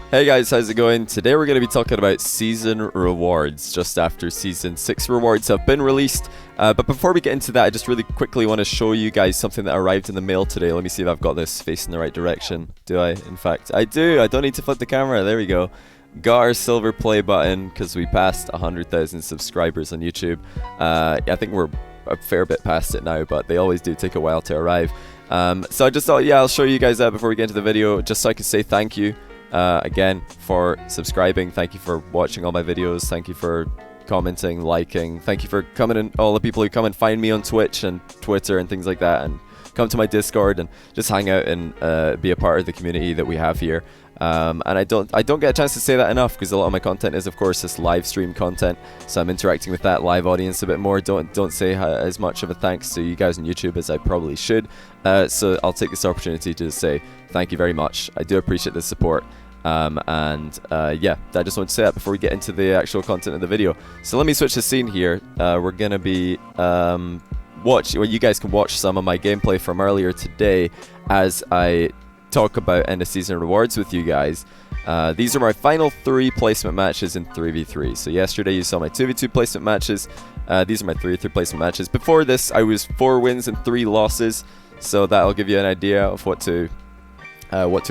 Hey guys, how's it going? Today we're going to be talking about season rewards, just after season 6 rewards have been released. But before we get into that, I just really quickly want to show you guys something that arrived in the mail today. Let me see if I've got this facing the right direction. Do I? In fact, I do. I don't need to flip the camera. There we go. Got our silver play button because we passed 100,000 subscribers on YouTube. I think we're a fair bit past it now, but they always do take a while to arrive. So I just thought, yeah, I'll show you guys that before we get into the video, just so I can say thank you. Again, for subscribing. Thank you for watching all my videos. Thank you for commenting, liking. Thank you for coming in, all the people who come and find me on Twitch and Twitter and things like that, and come to my Discord and just hang out and be a part of the community that we have here. And I don't get a chance to say that enough, because a lot of my content is, of course, this live stream content, so I'm interacting with that live audience a bit more. Don't say as much of a thanks to you guys on YouTube as I probably should, so I'll take this opportunity to say thank you very much. I do appreciate the support, yeah, I just want to say that before we get into the actual content of the video. So let me switch the scene here. We're gonna be you guys can watch some of my gameplay from earlier today as I talk about end of season rewards with you guys. These are my final 3 placement matches in 3v3. So yesterday you saw my 2v2 placement matches. These are my 3v3 placement matches. Before this I was 4 wins and 3 losses, so that'll give you an idea of what to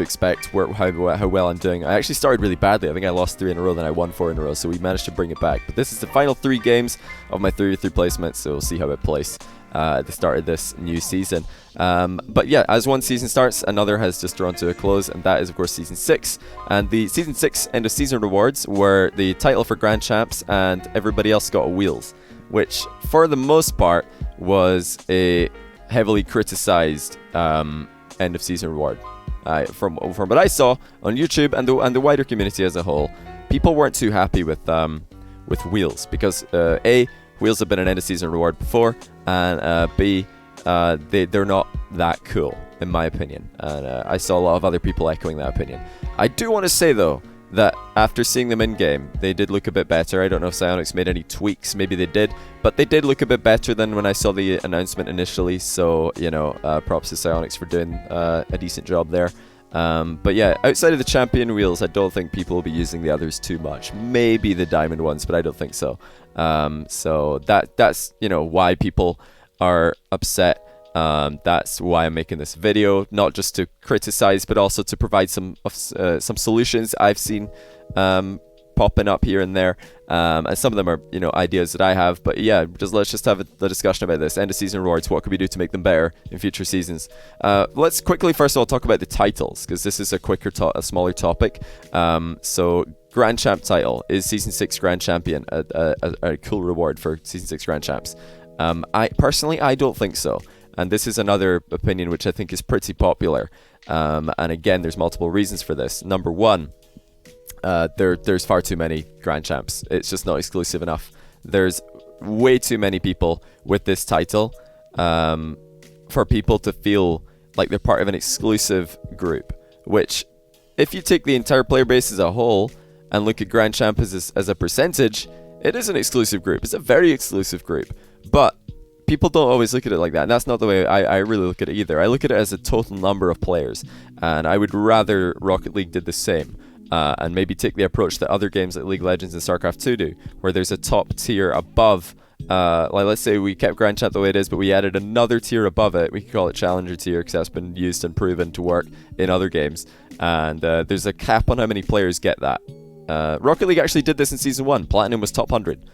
expect, how well I'm doing. I actually started really badly. I think I lost 3 in a row, then I won 4 in a row, so we managed to bring it back. But this is the final 3 games of my 3v3 placements, so we'll see how it plays at the start of this new season. But yeah, as one season starts, another has just drawn to a close, and that is of course season 6. And the season 6 end of season rewards were the title for Grand Champs, and everybody else got wheels, which for the most part was a heavily criticized end of season reward. From what I saw on YouTube and the wider community as a whole, people weren't too happy with wheels, because A, wheels have been an end of season reward before, and B, they're not that cool in my opinion, and I saw a lot of other people echoing that opinion. I do want to say though that after seeing them in game, they did look a bit better. I don't know if Psyonix made any tweaks, maybe they did, but they did look a bit better than when I saw the announcement initially, so you know, props to Psyonix for doing a decent job there. But yeah, outside of the champion wheels, I don't think people will be using the others too much. Maybe the diamond ones, but I don't think so. So that's, you know, why people are upset. That's why I'm making this video, not just to criticize, but also to provide some solutions I've seen popping up here and there, and some of them are, you know, ideas that I have. But yeah, let's just have the discussion about this end of season rewards. What could we do to make them better in future seasons? Let's quickly first of all talk about the titles, because this is a smaller topic. So Grand Champ title, is season 6 Grand Champion a cool reward for season 6 Grand Champs? I personally don't think so. And this is another opinion which I think is pretty popular. And again, there's multiple reasons for this. Number one, there's far too many Grand Champs. It's just not exclusive enough. There's way too many people with this title for people to feel like they're part of an exclusive group. Which, if you take the entire player base as a whole and look at Grand Champ as a percentage, it is an exclusive group. It's a very exclusive group. But people don't always look at it like that, and that's not the way I really look at it either. I look at it as a total number of players, and I would rather Rocket League did the same, and maybe take the approach that other games like League of Legends and StarCraft 2 do, where there's a top tier above, like let's say we kept Grand Champ the way it is, but we added another tier above it. We could call it Challenger tier, because that's been used and proven to work in other games, and there's a cap on how many players get that. Rocket League actually did this in Season 1. Platinum was top 100.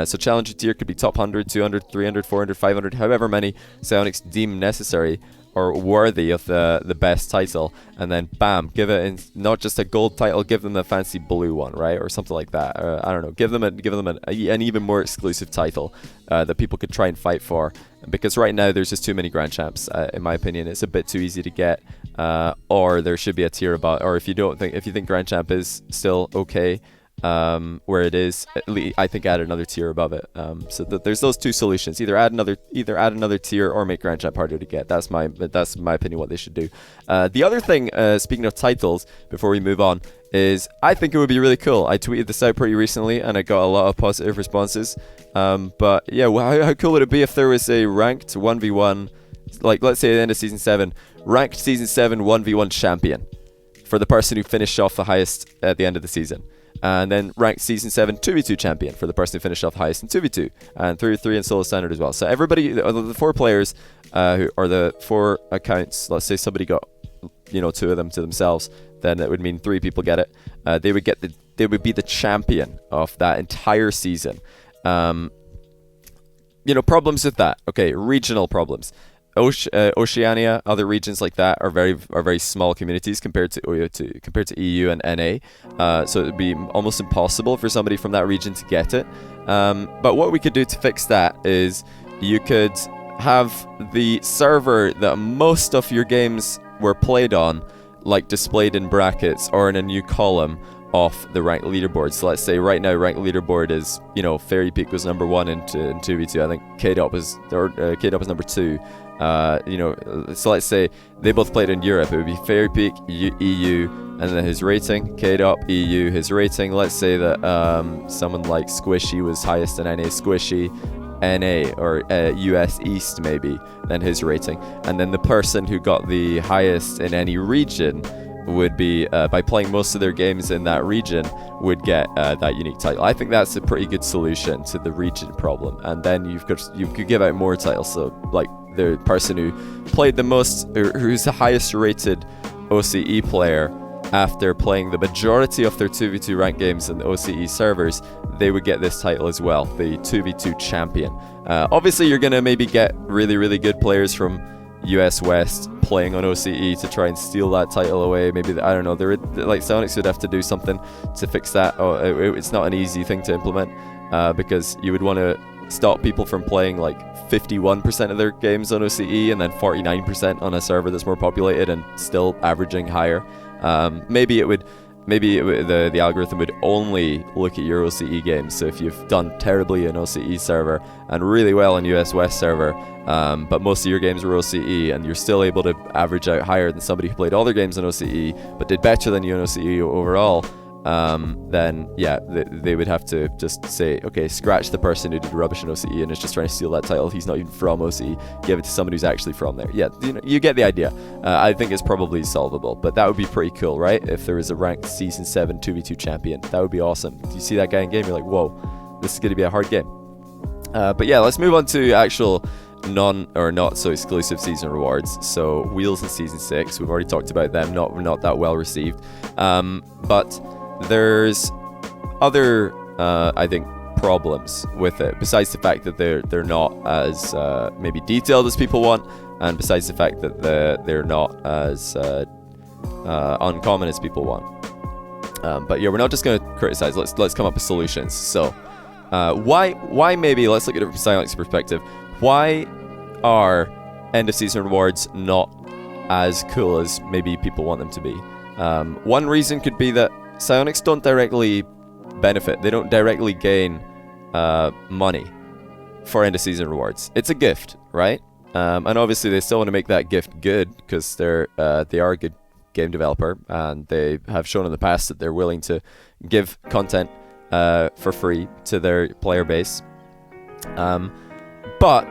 So Challenger tier could be top 100, 200, 300, 400, 500, however many Psyonix deem necessary or worthy of the best title, and then bam, give it not just a gold title, give them a fancy blue one, right, or something like that. I don't know, give them an even more exclusive title that people could try and fight for, because right now there's just too many Grand Champs. In my opinion, it's a bit too easy to get, or there should be a tier about, or if you think Grand Champ is still okay, where it is, I think add another tier above it. So there's those two solutions: either add another tier or make Grand Champ harder to get. That's my opinion what they should do. The other thing, speaking of titles, before we move on, is I think it would be really cool. I tweeted this out pretty recently and I got a lot of positive responses. But yeah, how cool would it be if there was a ranked 1v1, like let's say at the end of season 7, ranked season 7 1v1 champion for the person who finished off the highest at the end of the season. And then ranked Season 7 2v2 champion for the person who finished off the highest in 2v2. And 3v3 in solo standard as well. So everybody, the 4 players, who are the 4 accounts, let's say somebody got, 2 of them to themselves, then it would mean 3 people get it. They would be the champion of that entire season. Problems with that. Okay, regional problems. Oceania, other regions like that are very small communities compared to EU and NA. So it would be almost impossible for somebody from that region to get it. But what we could do to fix that is you could have the server that most of your games were played on, like displayed in brackets or in a new column off the ranked leaderboard. So let's say right now ranked leaderboard is, Fairy Peak was number 1 in 2v2. I think K-Dot was number 2. So let's say they both played in Europe. It would be Fairy Peak, EU, and then his rating, K-Dot, EU, his rating. Let's say that someone like Squishy was highest in NA Squishy, NA or US East maybe, then his rating. And then the person who got the highest in any region would be, by playing most of their games in that region, would get that unique title. I think that's a pretty good solution to the region problem. And then you could give out more titles. So like the person who played the most, or who's the highest rated OCE player after playing the majority of their 2v2 ranked games in the OCE servers, they would get this title as well, the 2v2 champion. Obviously you're going to maybe get really, really good players from US West playing on OCE to try and steal that title away. Maybe, I don't know, like Psyonix would have to do something to fix that. It's not an easy thing to implement, because you would want to stop people from playing like 51% of their games on OCE and then 49% on a server that's more populated and still averaging higher. Maybe the algorithm would only look at your OCE games. So if you've done terribly in OCE server and really well in US West server, but most of your games were OCE and you're still able to average out higher than somebody who played all their games on OCE but did better than you on OCE overall, then yeah, they would have to just say, okay, scratch the person who did rubbish in OCE and is just trying to steal that title. He's not even from OCE. Give it to somebody who's actually from there. Yeah, you get the idea. I think it's probably solvable, but that would be pretty cool, right? If there was a ranked Season 7 2v2 champion, that would be awesome. You see that guy in game, you're like, whoa, this is going to be a hard game. But yeah, let's move on to actual not so exclusive season rewards. So Wheels in Season 6, we've already talked about them, not that well received. But there's other, I think, problems with it, besides the fact that they're not as maybe detailed as people want, and besides the fact that they're not as uncommon as people want. But yeah, we're not just going to criticize. Let's come up with solutions. So why maybe, let's look at it from Psyonix's perspective. Why are end of season rewards not as cool as maybe people want them to be? One reason could be that Psyonix don't directly benefit. They don't directly gain money for end of season rewards. It's a gift, right? And obviously they still want to make that gift good, because they are a good game developer, and they have shown in the past that they're willing to give content for free to their player base. But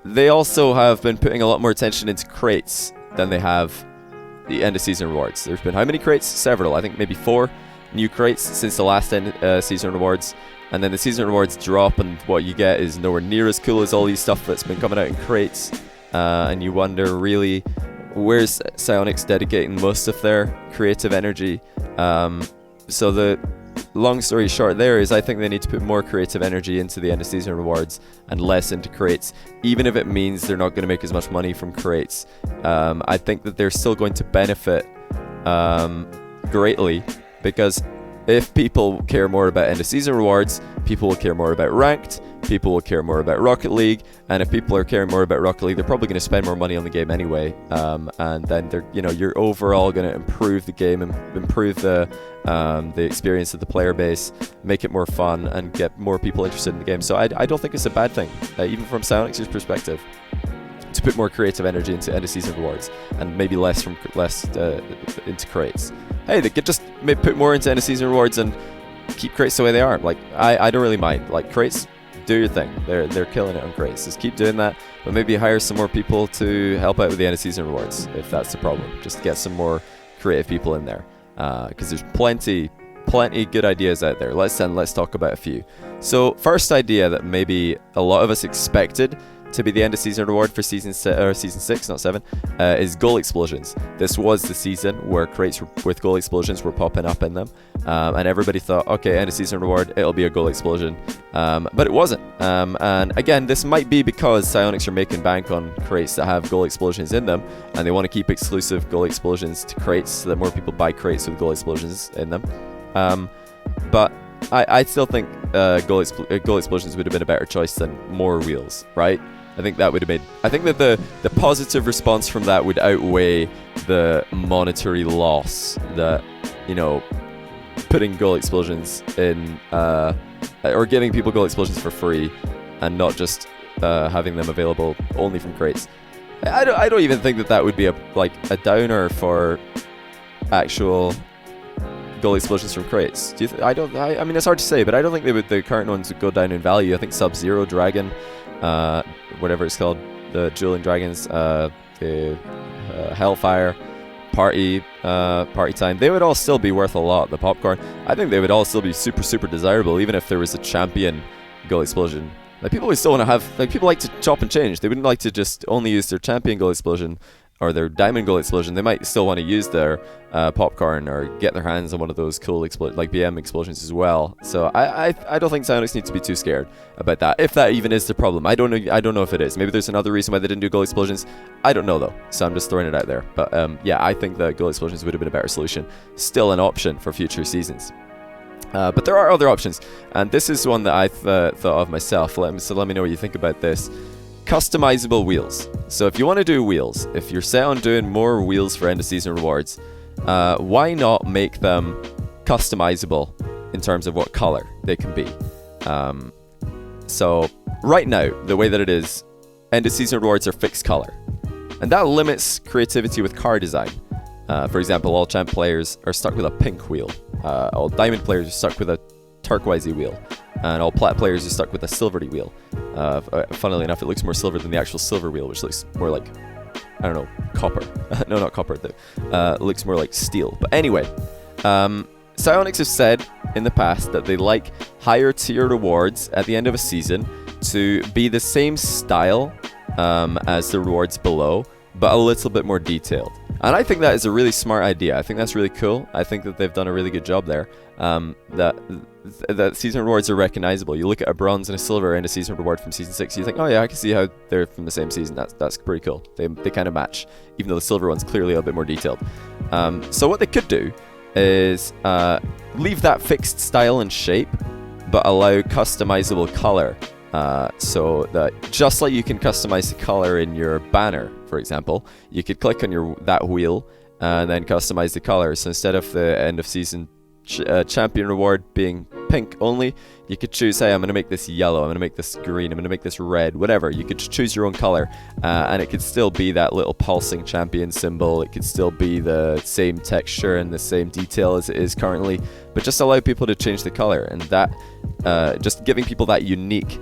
they also have been putting a lot more attention into crates than they have the end of season rewards. There's been how many crates? Several. I think maybe 4 new crates since the last season rewards. And then the season rewards drop, and what you get is nowhere near as cool as all these stuff that's been coming out in crates. And you wonder, really, where's Psyonix dedicating most of their creative energy? So the long story short there is, I think they need to put more creative energy into the end of season rewards and less into crates, even if it means they're not going to make as much money from crates. I think that they're still going to benefit greatly, because if people care more about end of season rewards, people will care more about ranked, people will care more about Rocket League, and if people are caring more about Rocket League, they're probably going to spend more money on the game anyway, and then you're overall going to improve the game and improve the experience of the player base, make it more fun, and get more people interested in the game. So I don't think it's a bad thing, even from Psyonix's perspective, to put more creative energy into end of season rewards and maybe less into crates. Hey, they could just put more into end of season rewards and keep crates the way they are. Like, I don't really mind. Like, crates, do your thing. They're killing it on crates. Just keep doing that, but maybe hire some more people to help out with the end of season rewards if that's the problem. Just get some more creative people in there, because there's plenty good ideas out there. Let's talk about a few. So first idea that maybe a lot of us expected to be the end of season reward for season 6, not 7, is goal explosions. This was the season where crates with goal explosions were popping up in them, and everybody thought, okay, end of season reward, it'll be a goal explosion, but it wasn't. And again, this might be because Psyonix are making bank on crates that have goal explosions in them, and they want to keep exclusive goal explosions to crates so that more people buy crates with goal explosions in them. But I still think goal explosions would have been a better choice than more wheels, right? I think that would have made. I think that the positive response from that would outweigh the monetary loss that, you know, putting goal explosions in, or giving people goal explosions for free, and not just having them available only from crates. I don't even think that would be a downer for actual goal explosions from crates. Do you I mean, it's hard to say, but I don't think the current ones would go down in value. I think Sub-Zero, Dragon, whatever it's called, the Dueling Dragons, the Hellfire, Party Time, they would all still be worth a lot. The Popcorn, I think they would all still be super desirable, even if there was a champion goal explosion. Like, people would still want to have, like, people like to chop and change. They wouldn't like to just only use their champion goal explosion or their diamond goal explosion. They might still want to use their popcorn or get their hands on one of those cool like BM explosions as well. So I don't think Psyonix needs to be too scared about that, if that even is the problem. I don't know if it is. Maybe there's another reason why they didn't do goal explosions. I don't know though, so I'm just throwing it out there. But yeah, I think that goal explosions would have been a better solution. Still an option for future seasons. But there are other options, and this is one that I thought of myself. Let me know what you think about this. Customizable wheels. So if you want to do wheels, if you're set on doing more wheels for end of season rewards, why not make them customizable in terms of what color they can be? So right now, the way that it is, end of season rewards are fixed color, and that limits creativity with car design. For example, all champ players are stuck with a pink wheel. All diamond players are stuck with a turquoisey wheel, and all plat players are stuck with a silvery wheel. Funnily enough, it looks more silver than the actual silver wheel, which looks more like, I don't know, copper. No, not copper. Looks more like steel. But anyway, Psyonix have said in the past that they like higher tier rewards at the end of a season to be the same style as the rewards below, but a little bit more detailed. And I think that is a really smart idea. I think that's really cool. I think that they've done a really good job there. That season rewards are recognizable. You look at a bronze and a silver and a season reward from season 6, you think, oh yeah, I can see how they're from the same season. That's pretty cool. They kind of match, even though the silver one's clearly a bit more detailed. So what they could do is leave that fixed style and shape, but allow customizable color. So that just like you can customize the color in your banner, for example, you could click on that wheel and then customize the color. So instead of the end of season champion reward being pink only, you could choose, hey, I'm going to make this yellow, I'm going to make this green, I'm going to make this red, whatever. You could choose your own color, and it could still be that little pulsing champion symbol. It could still be the same texture and the same detail as it is currently, but just allow people to change the color, and that just giving people that unique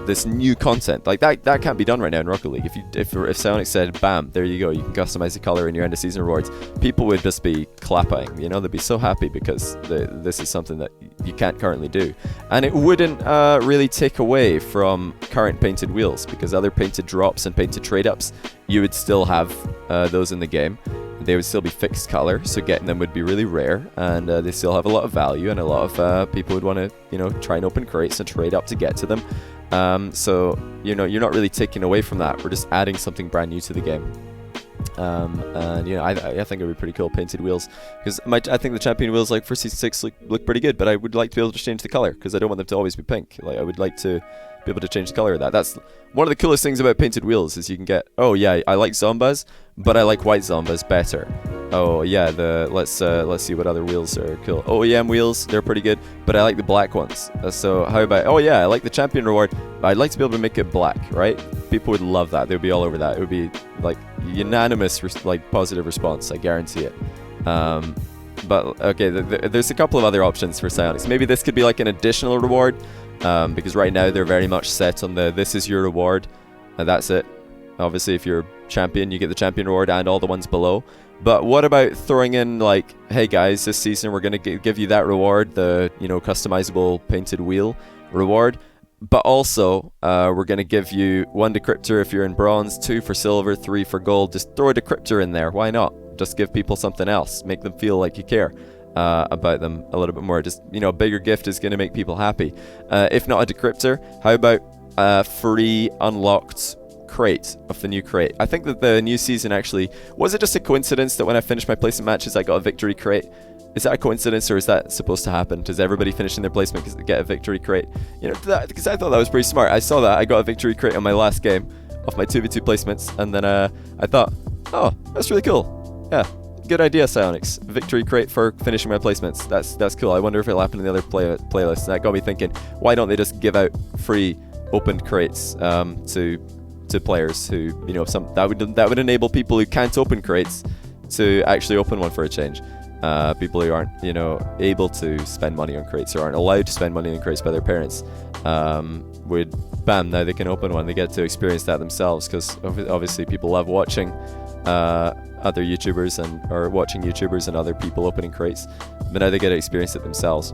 this new content, like that can't be done right now in Rocket League. If Psyonix said, bam, there you go, you can customize the color in your end of season rewards, people would just be clapping, you know, they'd be so happy because this is something that you can't currently do, and it wouldn't really take away from current painted wheels, because other painted drops and painted trade ups, you would still have those in the game. They would still be fixed color, so getting them would be really rare, and they still have a lot of value, and a lot of people would want to, you know, try and open crates and trade up to get to them. So, you know, you're not really taking away from that. We're just adding something brand new to the game. And you know, I think it would be pretty cool, painted wheels, because I think the champion wheels, like for season 6, look pretty good, but I would like to be able to change the color, because I don't want them to always be pink. Like, I would like to be able to change the color of that. That's one of the coolest things about painted wheels, is you can get, oh yeah, I like Zombas, but I like white Zombas better. Oh yeah, let's see what other wheels are cool. OEM wheels, they're pretty good, but I like the black ones. So how about, oh yeah, I like the champion reward, but I'd like to be able to make it black, right? People would love that. They would be all over that. It would be like unanimous positive response, I guarantee it. But okay, there's a couple of other options for Psyonix. Maybe this could be like an additional reward, because right now they're very much set on this is your reward, and that's it. Obviously, if you're champion, you get the champion reward and all the ones below. But what about throwing in like, hey guys, this season we're going to give you that reward, the, you know, customizable painted wheel reward. But also, we're going to give you 1 decryptor if you're in bronze, 2 for silver, 3 for gold. Just throw a decryptor in there. Why not? Just give people something else. Make them feel like you care about them a little bit more. Just, you know, a bigger gift is going to make people happy. If not a decryptor, how about free unlocked crate of the new crate? I think that the new season actually, was it just a coincidence that when I finished my placement matches I got a victory crate? Is that a coincidence, or is that supposed to happen? Does everybody finishing their placement get a victory crate? You know, because I thought that was pretty smart. I saw that. I got a victory crate on my last game of my 2v2 placements, and then I thought, oh, that's really cool. Yeah, good idea, Psionics. Victory crate for finishing my placements. That's cool. I wonder if it'll happen in the other playlists. And that got me thinking, why don't they just give out free opened crates to players who, you know, that would enable people who can't open crates to actually open one for a change. People who aren't, you know, able to spend money on crates or aren't allowed to spend money on crates by their parents would, bam, now they can open one. They get to experience that themselves, because obviously people love watching other YouTubers or watching YouTubers and other people opening crates, but now they get to experience it themselves.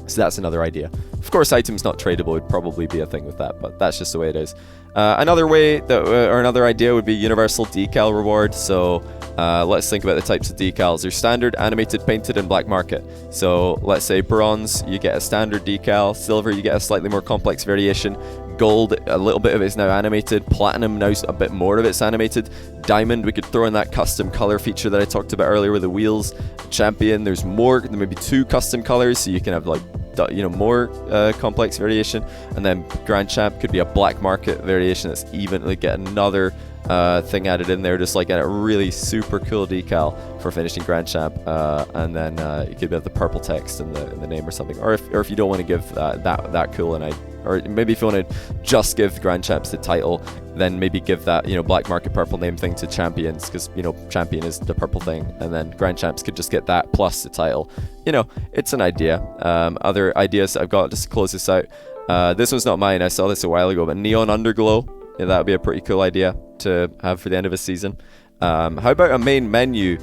So that's another idea. Of course, items not tradable would probably be a thing with that, but that's just the way it is. Another way that, or another idea would be universal decal reward. So let's think about the types of decals. There's standard, animated, painted, and black market. So let's say bronze, you get a standard decal. Silver, you get a slightly more complex variation. Gold, a little bit of it's now animated. Platinum, now a bit more of it's animated. Diamond, we could throw in that custom color feature that I talked about earlier with the wheels. Champion, there's more, there may be 2 custom colors, so you can have like, you know, more complex variation. And then Grand Champ could be a black market variation that's even, like, get another thing added in there, just like a really super cool decal for finishing Grand Champ. And then you could have the purple text in the name or something. Or if you don't want to give that cool an idea, or maybe if you want to just give Grand Champs the title, then maybe give that, you know, black market purple name thing to Champions, because, you know, Champion is the purple thing, and then Grand Champs could just get that plus the title. You know, it's an idea. Other ideas that I've got, just to close this out. This one's not mine, I saw this a while ago, but Neon Underglow, yeah, that would be a pretty cool idea to have for the end of a season. How about a main menu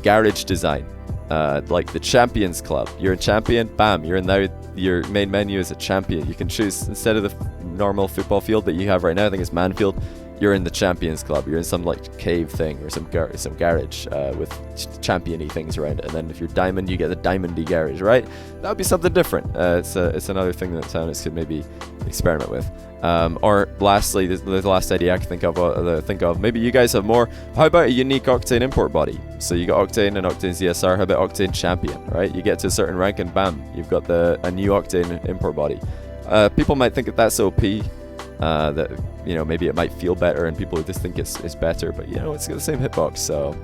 garage design? Like the Champions Club. You're a champion, bam, you're in now. Your main menu is a champion. You can choose, instead of the normal football field that you have right now, I think it's Manfield, you're in the Champions Club. You're in some like cave thing or some garage with champion-y things around it. And then if you're diamond, you get the diamond-y garage, right? That would be something different. It's another thing that Psionics could maybe experiment with. Or lastly, the last idea I can think of, maybe you guys have more. How about a unique Octane import body? So you got Octane and Octane ZSR. How about Octane Champion, right? You get to a certain rank and bam, you've got a new Octane import body. People might think that that's OP. That, you know, maybe it might feel better and people just think it's better, but, you know, it's got the same hitbox, so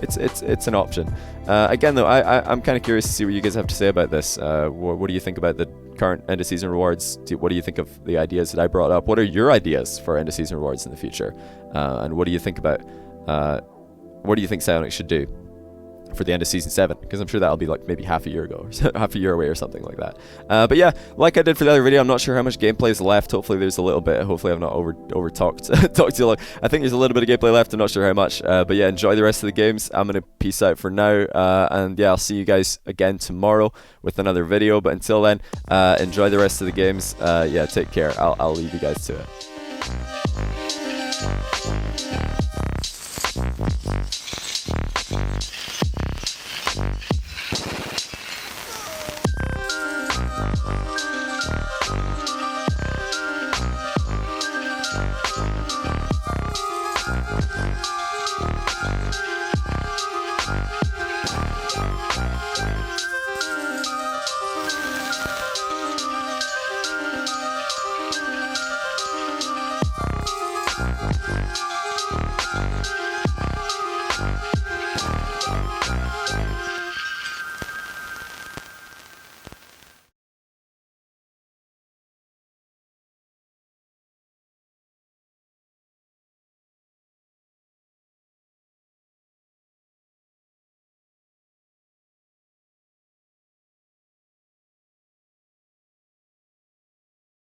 it's an option. Again though, I'm kind of curious to see what you guys have to say about this. What do you think about the current end of season rewards? What do you think of the ideas that I brought up? What are your ideas for end of season rewards in the future? And what do you think about what do you think Psionics should do for the end of season 7? Because I'm sure that'll be like maybe half a year ago, or half a year away or something like that. But yeah, like I did for the other video, I'm not sure how much gameplay is left. Hopefully there's a little bit. Hopefully I've not over talked too long. I think there's a little bit of gameplay left. I'm not sure how much. But yeah, enjoy the rest of the games. I'm gonna peace out for now. And yeah, I'll see you guys again tomorrow with another video. But until then, enjoy the rest of the games. Yeah, take care. I'll leave you guys to it.